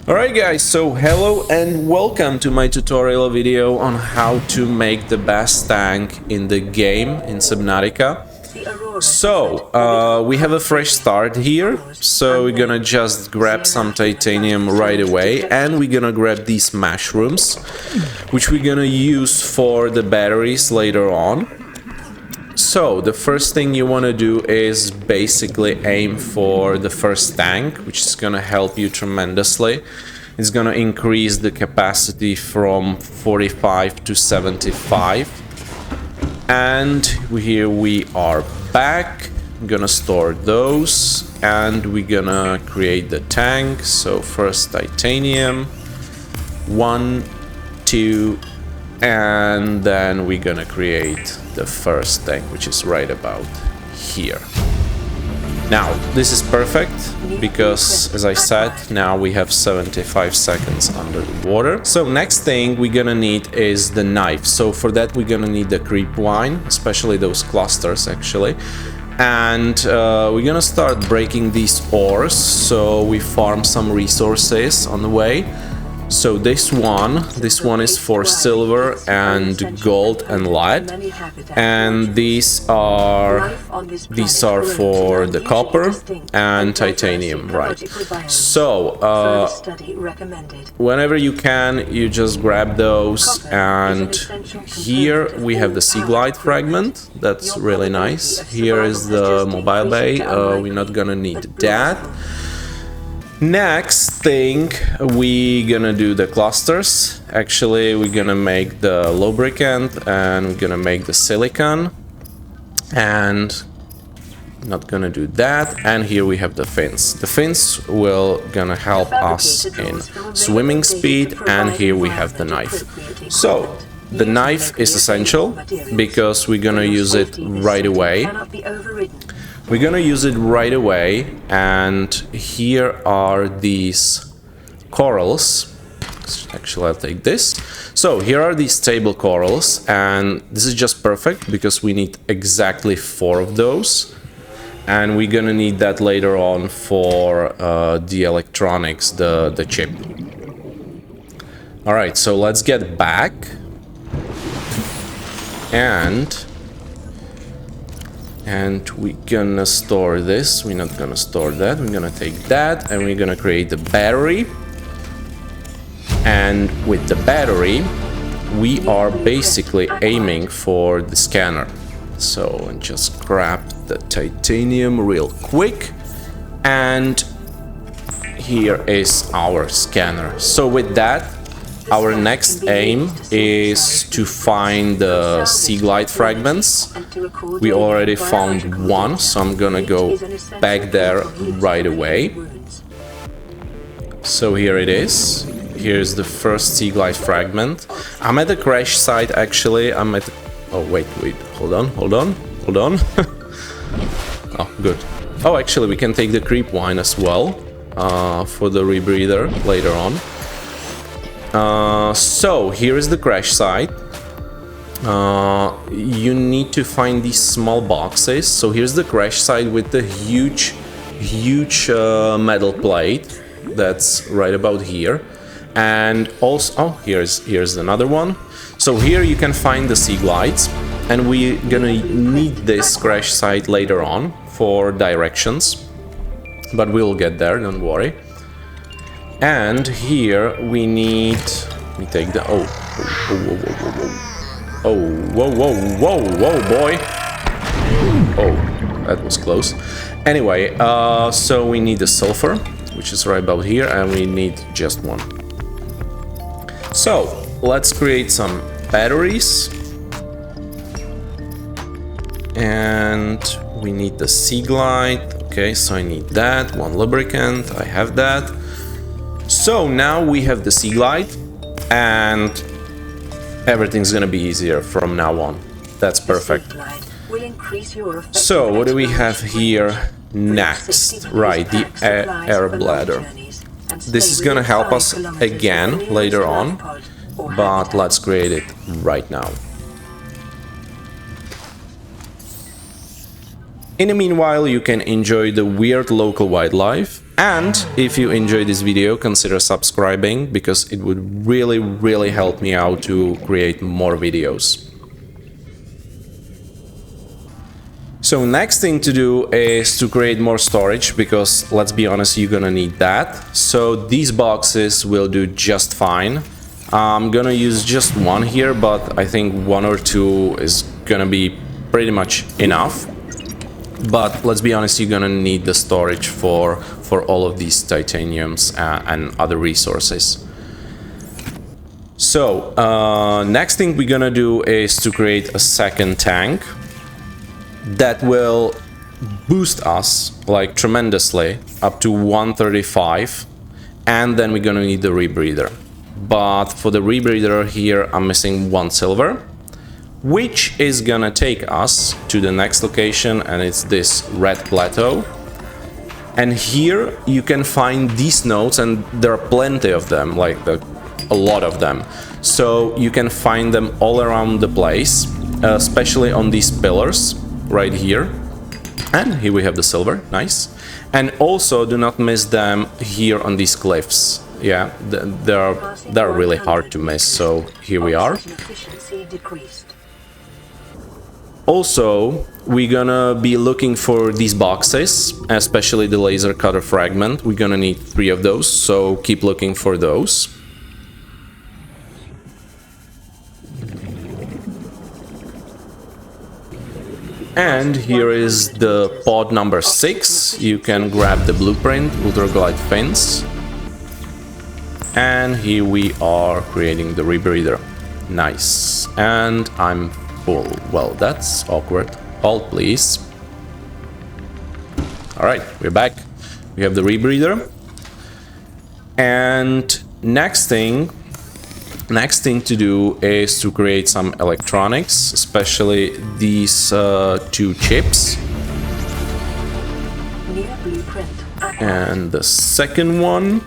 Alright guys, so hello and welcome to my tutorial video on how to make the best tank in the game in Subnautica. So, we have a fresh start here, so we're gonna just grab some titanium right away and we're gonna grab these mushrooms, which we're gonna use for the batteries later on. So, the first thing you want to do is basically aim for the first tank, which is going to help you tremendously. It's going to increase the capacity from 45 to 75. And here we are back. I'm going to store those and we're going to create the tank. So, first titanium, 1, 2, and then we're gonna create the first tank, which is right about here. Now, this is perfect because, as I said, now we have 75 seconds under the water. So next thing we're gonna need is the knife. So for that we're gonna need the creep wine, especially those clusters actually. And we're gonna start breaking these ores, so we farm some resources on the way. So this one is for silver and gold and lead, and these are for the copper and titanium, right? So whenever you can, you just grab those, and here we have the seaglide fragment. That's really nice. Here is the mobile bay. We're not gonna need that. Next thing, we're gonna do the clusters. Actually, we're gonna make the lubricant and we're gonna make the silicon, and not gonna do that. And here we have the fins. The fins will gonna help us in swimming speed, and here we have the knife. So the knife is essential because we're gonna use it right away. We're gonna use it right away, and here are these corals. Actually, I'll take this. So here are these table corals, and this is just perfect because we need exactly 4 of those, and we're gonna need that later on for the electronics, the chip. All right, so let's get back and we're gonna store this. We're not gonna store that. We're gonna take that and we're gonna create the battery. And with the battery, we are basically aiming for the scanner. So just grab the titanium real quick, and here is our scanner. So with that, our next aim is to find the seaglide fragments. We already found one, so I'm gonna go back there right away. So here it is. Here's the first seaglide fragment. I'm at the crash site actually. I'm at... Oh, wait, hold on. Oh, good. Oh, actually, we can take the creep wine as well for the rebreather later on. So here is the crash site. You need to find these small boxes. So here's the crash site with the huge metal plate that's right about here. And also, oh, here's another one. So here you can find the seaglides, and we're gonna need this crash site later on for directions, but we'll get there, don't worry. And here we need... Let me take the... Oh, whoa, boy! Oh, that was close. Anyway, so we need the sulfur, which is right about here, and we need just one. So, let's create some batteries. And we need the seaglide. Okay, so I need that. One lubricant, I have that. So now we have the seaglide, and everything's gonna be easier from now on. That's perfect. So what do we have here next? Right, the air bladder. This is gonna help us again later on, but let's create it right now. In the meanwhile, you can enjoy the weird local wildlife And if you enjoyed this video, consider subscribing, because it would really help me out to create more videos. So next thing to do is to create more storage, because let's be honest, you're gonna need that. So these boxes will do just fine. I'm gonna use just one here, but I think one or two is gonna be pretty much enough. But let's be honest, you're gonna need the storage for all of these titaniums and other resources. So next thing we're gonna do is to create a second tank that will boost us like tremendously up to 135, and then we're gonna need the rebreather. But for the rebreather here I'm missing 1 silver, which is gonna take us to the next location, and it's this red plateau. And here you can find these nodes, and there are plenty of them, like a lot of them. So you can find them all around the place, especially on these pillars right here. And here we have the silver, nice. And also do not miss them here on these cliffs. Yeah, they're really hard to miss, so here we are. Also, we're gonna be looking for these boxes, especially the laser cutter fragment. We're gonna need 3 of those, so keep looking for those. And here is the pod number 6. You can grab the blueprint, ultraglide fins. And here we are creating the rebreather. Nice. And I'm full. Well, that's awkward. Hold, please. Alright, we're back. We have the rebreather. And next thing to do is to create some electronics, especially these 2 chips. And the second one.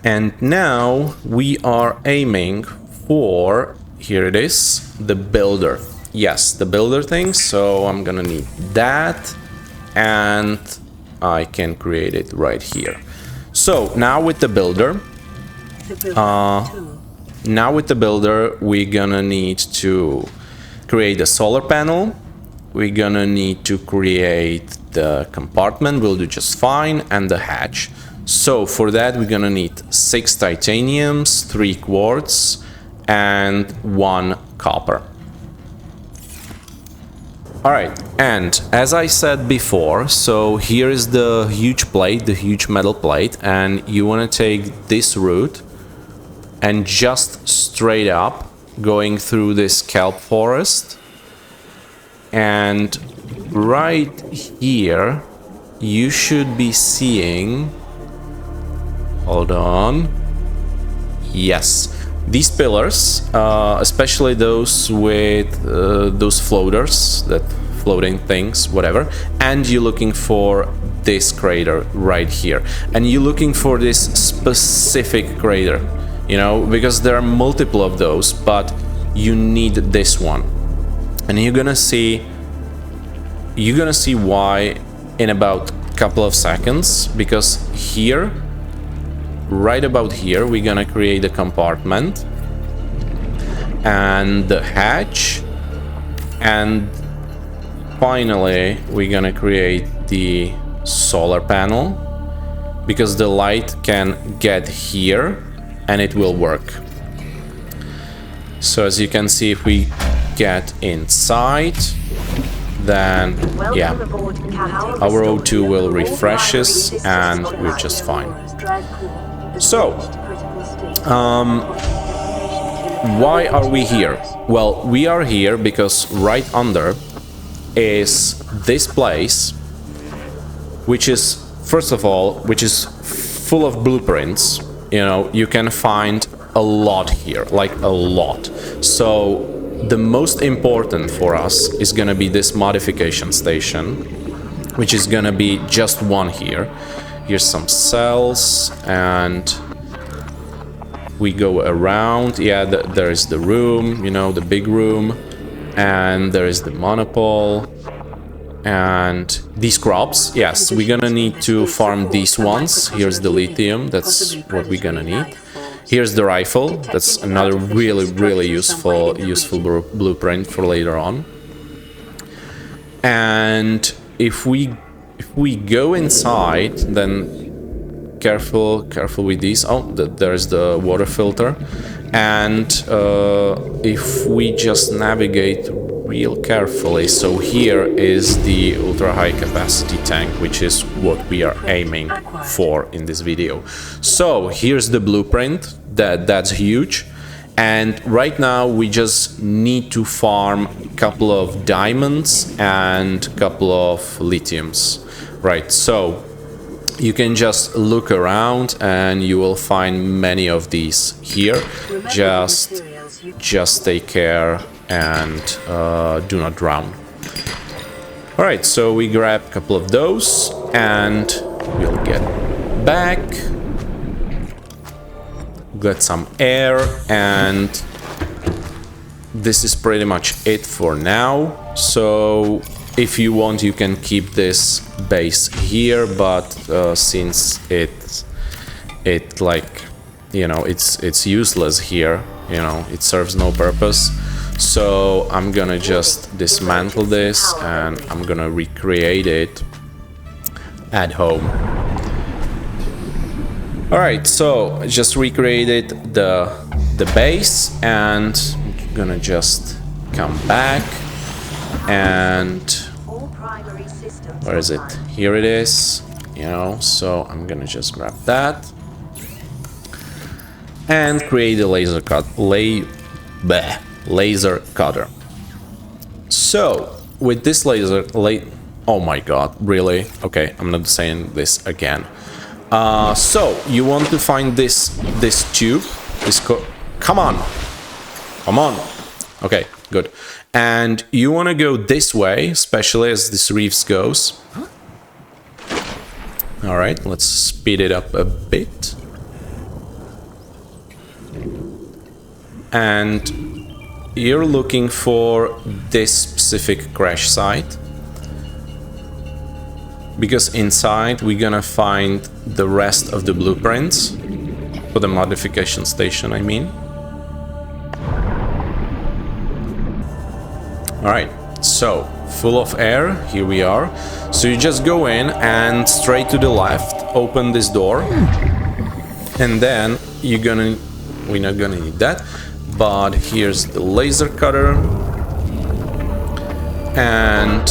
And now we are aiming for, here it is, the builder. Yes, the builder thing, so I'm gonna need that, and I can create it right here. So now with the builder, we're gonna need to create a solar panel. We're gonna need to create the compartment, will do just fine, and the hatch. So for that we're gonna need 6 titaniums, 3 quartz, and 1 copper. Alright, and as I said before, so here is the huge plate, the huge metal plate, and you want to take this route and just straight up going through this kelp forest, and right here you should be seeing, hold on, yes, these pillars, especially those with those floaters, that floating things, whatever, and you're looking for this crater right here, and you're looking for this specific crater, you know, because there are multiple of those, but you need this one, and you're gonna see why in about a couple of seconds, because here, right about here, we're gonna create a compartment and the hatch, and finally we're gonna create the solar panel, because the light can get here and it will work. So as you can see, if we get inside, then yeah, our O2 will refreshes and we're just fine. So, why are we here? Well, we are here because right under is this place, which is, first of all, which is full of blueprints. You know, you can find a lot here, like a lot. So the most important for us is gonna be this modification station, which is gonna be just one here. Here's some cells, and we go around. Yeah, there is the room, you know, the big room, and there is the monopole. And these crops, yes, we're gonna need to farm these ones. Here's the lithium, that's what we're gonna need. Here's the rifle, that's another really useful blueprint for later on. And if we go inside, then careful with these. Oh, there's the water filter. And if we just navigate real carefully, so here is the ultra high capacity tank, which is what we are aiming for in this video. So here's the blueprint, that's huge. And right now we just need to farm a couple of diamonds and a couple of lithiums. Right, so you can just look around and you will find many of these here. Just take care and do not drown. Alright, so we grab a couple of those and we'll get back, get some air, and this is pretty much it for now. So if you want, you can keep this base here, but since it's useless here, it serves no purpose. So I'm gonna just dismantle this and I'm gonna recreate it at home. Alright, so I just recreated the base, and I'm gonna just come back and where is it? Here it is, so I'm gonna just grab that and create a laser cutter. So with this oh my god, really? Okay, I'm not saying this again. So you want to find this tube, come on. Okay, good. And you want to go this way, especially as this reefs goes. All right, let's speed it up a bit. And you're looking for this specific crash site, because inside we're gonna find the rest of the blueprints for the modification station, I mean. Alright, so full of air, here we are. So you just go in and straight to the left, open this door, and then we're not gonna need that, but here's the laser cutter, and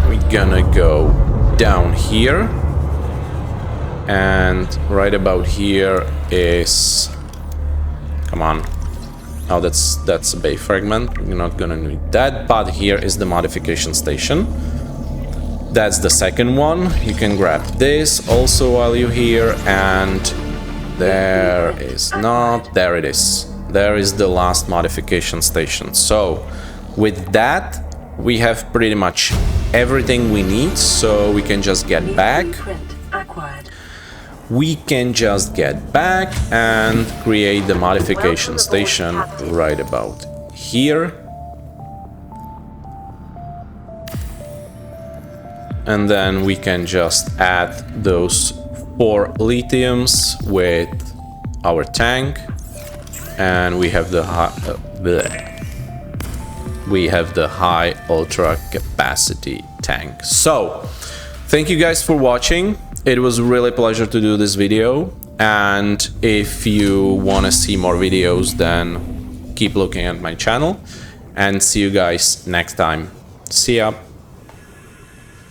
we're gonna go down here, and right about here is, come on. Oh, that's a bay fragment. We're not gonna need that, but here is the modification station. That's the second one. You can grab this also while you're here, and there it is. There is the last modification station. So with that, we have pretty much everything we need, so we can just get back. We can just get back and create the modification station right about here. And then we can just add those 4 lithiums with our tank, and we have the high ultra capacity tank. So thank you guys for watching. It was really a pleasure to do this video, and if you want to see more videos, then keep looking at my channel, and see you guys next time. See ya.